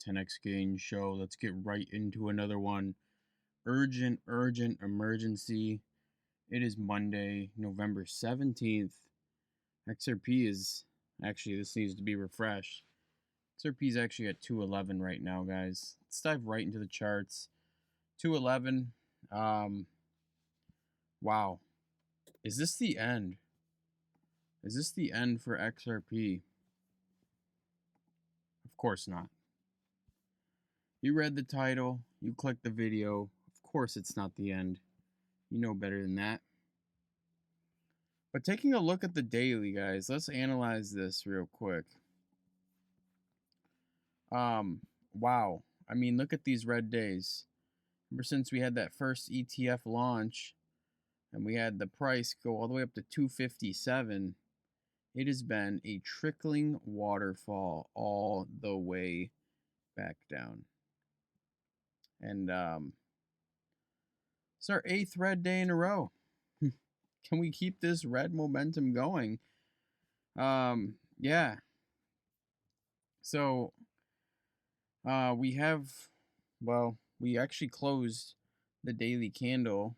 10x gain show. Let's get right into another one. Urgent emergency. It is Monday, November 17th. XRP is actually, this needs to be refreshed. XRP is actually at 211 right now, guys. Let's dive right into the charts. 211. Wow. Is this the end? Is this the end for XRP? Of course not. You read the title, you clicked the video. Of course it's not the end. You know better than that. But taking a look at the daily, guys, let's analyze this real quick. Wow. I mean, look at these red days. Ever since we had that first ETF launch and we had the price go all the way up to 257, it has been a trickling waterfall all the way back down. And it's our 8th red day in a row. Can we keep this red momentum going? Yeah. So we have, well, we actually closed the daily candle,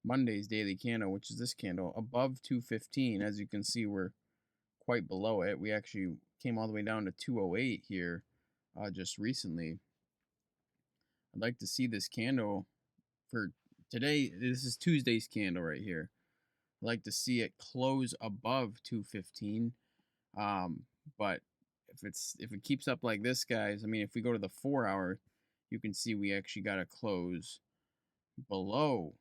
Monday's daily candle, which is this candle, above 215. As you can see, we're quite below it. We actually came all the way down to 208 here just recently. I'd like to see this candle for today. This is Tuesday's candle right here. I'd like to see it close above 215. But if it keeps up like this, guys, I mean, if we go to the 4-hour, you can see we actually got to close below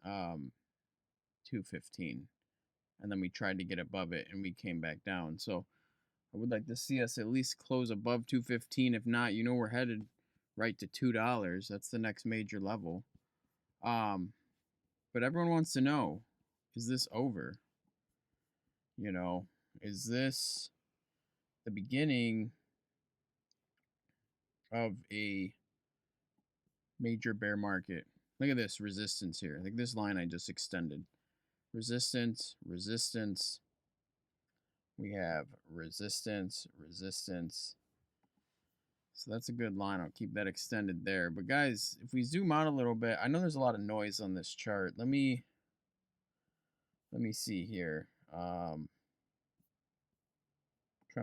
215, and then we tried to get above it and we came back down. So I would like to see us at least close above 215. If not, you know, we're headed right to $2. That's the next major level. But everyone wants to know, is this over? You know, is this the beginning of a major bear market? Look at this resistance here. Like this line I just extended. Resistance, resistance. We have resistance, resistance. So that's a good line. I'll keep that extended there. But guys, if we zoom out a little bit, I know there's a lot of noise on this chart. Let me see here. Trying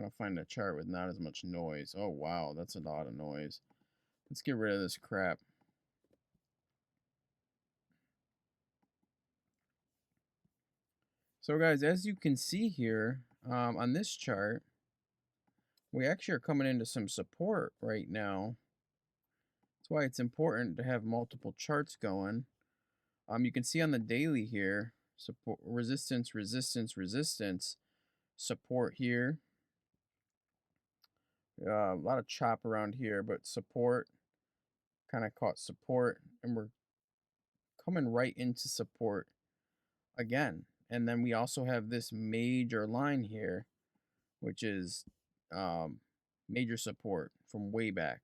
to find a chart with not as much noise. Oh wow, that's a lot of noise. Let's get rid of this crap. So guys, as you can see here on this chart, we actually are coming into some support right now. That's why it's important to have multiple charts going. You can see on the daily here, support, resistance, resistance, resistance, support here. A lot of chop around here, but support, kind of caught support, and we're coming right into support again. And then we also have this major line here, which is major support from way back,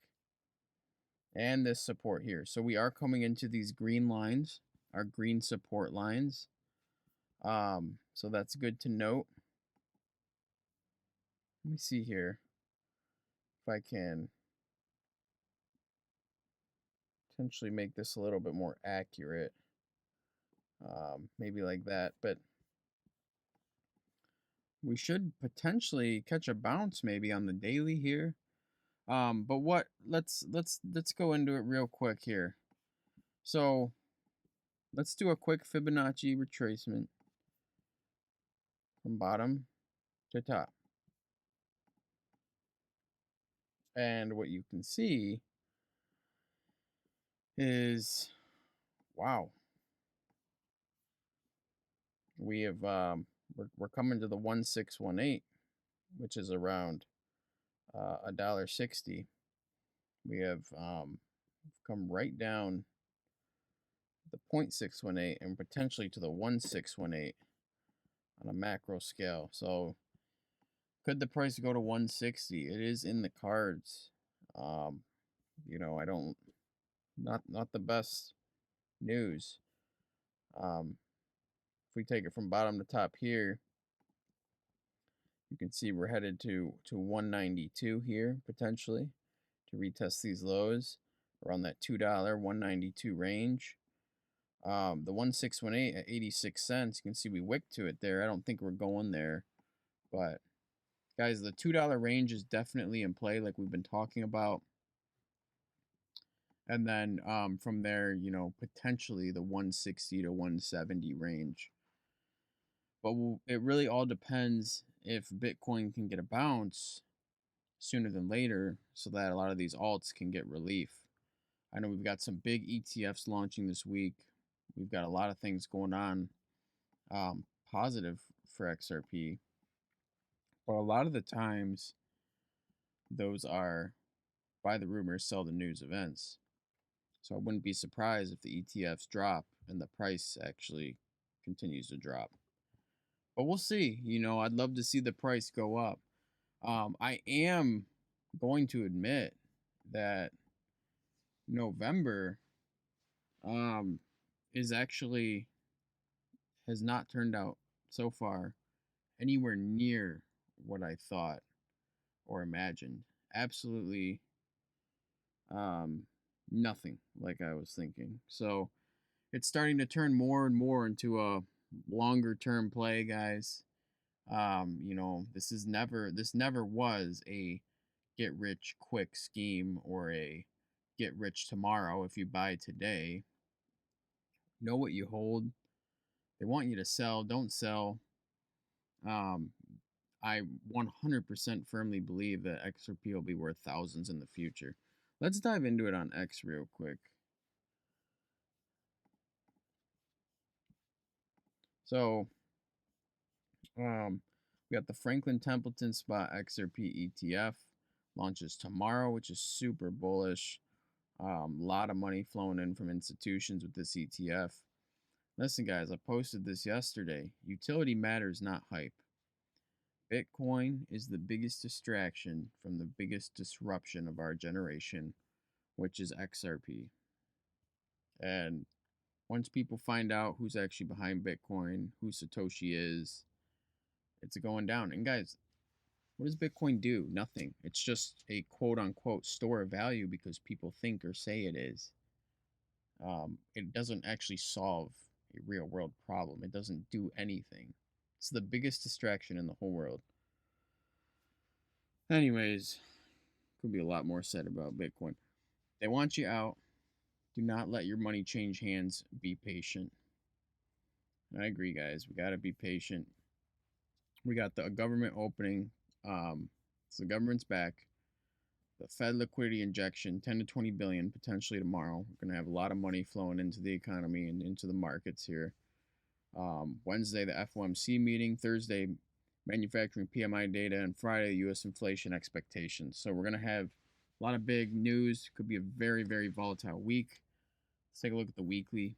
and this support here. So we are coming into these green lines, our green support lines. So that's good to note. Let me see here if I can potentially make this a little bit more accurate. Maybe like that, but we should potentially catch a bounce maybe on the daily here. But what, let's go into it real quick here. So let's do a quick Fibonacci retracement from bottom to top. And what you can see is, wow, we have we're coming to the 1618, which is around $1.60. We have come right down the 0.618 and potentially to the 1618 on a macro scale. So could the price go to 160? It is in the cards. You know, I don't, not the best news. If we take it from bottom to top here, You can see we're headed to 192 here, potentially, to retest these lows around that $2 192 range. The 1618 at 86 cents, you can see we wicked to it there. I don't think we're going there, but guys, the $2 range is definitely in play, like we've been talking about. And then from there, you know, potentially the 160 to 170 range. But it really all depends if Bitcoin can get a bounce sooner than later so that a lot of these alts can get relief. I know we've got some big ETFs launching this week. We've got a lot of things going on positive for XRP. But a lot of the times, those are buy the rumors, sell the news events. So I wouldn't be surprised if the ETFs drop and the price actually continues to drop. But we'll see. You know, I'd love to see the price go up. I am going to admit that November is actually has not turned out so far anywhere near what I thought or imagined. Absolutely nothing like I was thinking. So it's starting to turn more and more into a longer term play, guys. You know, this never was a get rich quick scheme or a get rich tomorrow if you buy today. Know what you hold. They want you to sell, don't sell. I 100% firmly believe that XRP will be worth thousands in the future. Let's dive into it on X real quick. So, we got the Franklin Templeton Spot XRP ETF launches tomorrow, which is super bullish. Lot of money flowing in from institutions with this ETF. Listen, guys, I posted this yesterday. Utility matters, not hype. Bitcoin is the biggest distraction from the biggest disruption of our generation, which is XRP. And once people find out who's actually behind Bitcoin, who Satoshi is, it's going down. And guys, what does Bitcoin do? Nothing. It's just a quote unquote store of value because people think or say it is. It doesn't actually solve a real world problem. It doesn't do anything. It's the biggest distraction in the whole world. Anyways, could be a lot more said about Bitcoin. They want you out. Do not let your money change hands. Be patient. I agree, guys. We got to be patient. We got the government opening. So the government's back. The Fed liquidity injection, 10 to 20 billion potentially tomorrow. We're going to have a lot of money flowing into the economy and into the markets here. Wednesday, the FOMC meeting. Thursday, manufacturing PMI data. And Friday, U.S. inflation expectations. So we're going to have a lot of big news. Could be a very, very volatile week. Let's take a look at the weekly.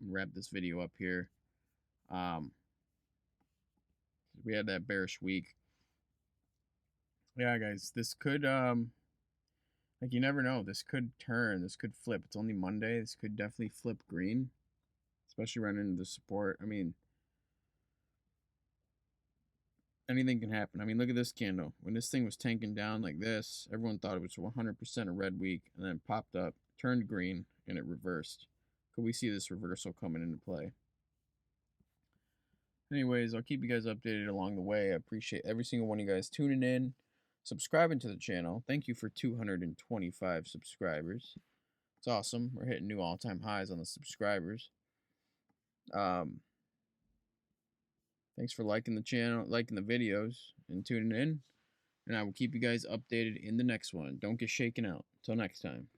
Wrap this video up here. We had that bearish week. Yeah, guys, this could like you never know. This could turn. This could flip. It's only Monday. This could definitely flip green, especially running into the support. I mean, anything can happen. I mean, look at this candle. When this thing was tanking down like this, everyone thought it was 100% a red week, and then popped up, turned green, and it reversed. Could we see this reversal coming into play? Anyways, I'll keep you guys updated along the way. I appreciate every single one of you guys tuning in, subscribing to the channel. Thank you for 225 subscribers. It's awesome. We're hitting new all-time highs on the subscribers. Thanks for liking the channel, liking the videos, and tuning in. And I will keep you guys updated in the next one. Don't get shaken out. Till next time.